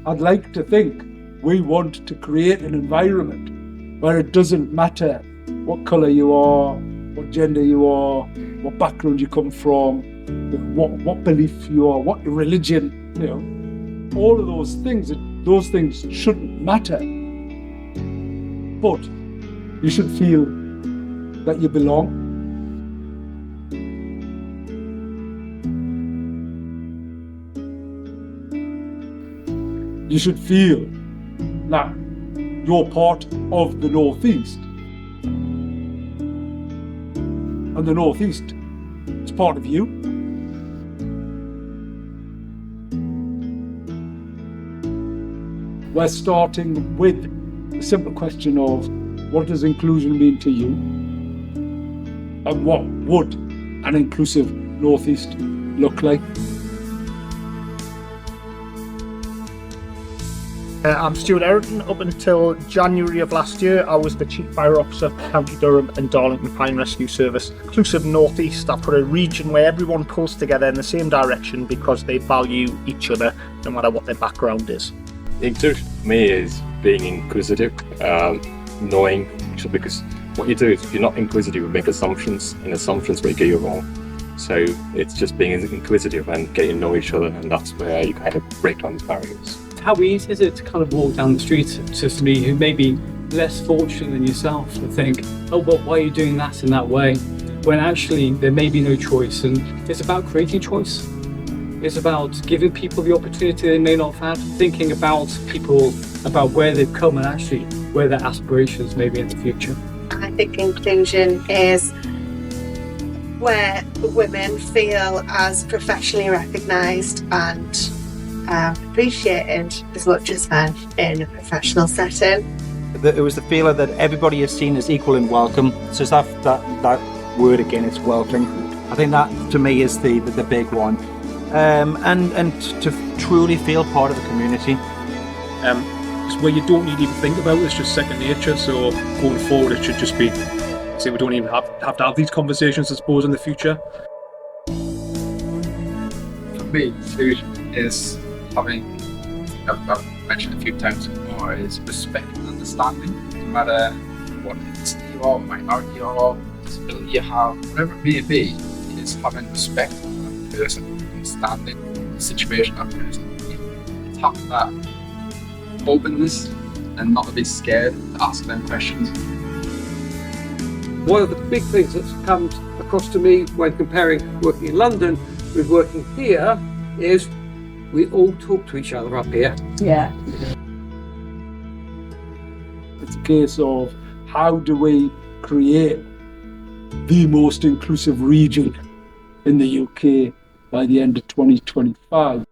I'd like to think we want to create an environment where it doesn't matter what colour you are, what gender you are, what background you come from, what belief you are, what religion, all of those things shouldn't matter. But you should feel that you belong. You should feel that you're part of the North East. And the North East is part of you. We're starting with the simple question of what does inclusion mean to you? And what would an inclusive North East look like? I'm Stuart Errington. Up until January of last year, I was the Chief Fire Officer for County Durham and Darlington Fire and Rescue Service. Inclusive North East, I put a region where everyone pulls together in the same direction because they value each other, no matter what their background is. Inclusion for me is being inclusive, knowing, because what you do is if you're not inquisitive, you make assumptions, and assumptions will get you wrong. So it's just being inquisitive and getting to know each other, and that's where you kind of break down the barriers. How easy is it to kind of walk down the street to somebody who may be less fortunate than yourself and think, oh, well, why are you doing that in that way? When actually there may be no choice, and it's about creating choice. It's about giving people the opportunity they may not have had, thinking about people, about where they've come and actually where their aspirations may be in the future. I think inclusion is where women feel as professionally recognised and appreciated as much as men in a professional setting. It was the feeling that everybody is seen as equal and welcome. So it's that word again, it's welcome. I think that to me is the big one. And to truly feel part of the community. It's where you don't need to even think about it, it's just second nature. So going forward, it should just be, we don't even have to have these conversations, I suppose, in the future. For me, inclusion is having, I've mentioned a few times before, is respect and understanding. No matter what ethnicity you are, minority you are, disability you have, whatever it may be, is having respect for that person, understanding the situation that person is in. It's having that openness and not to be scared to ask them questions. One of the big things that's come across to me when comparing working in London with working here is we all talk to each other up here. Yeah. It's a case of how do we create the most inclusive region in the UK by the end of 2025.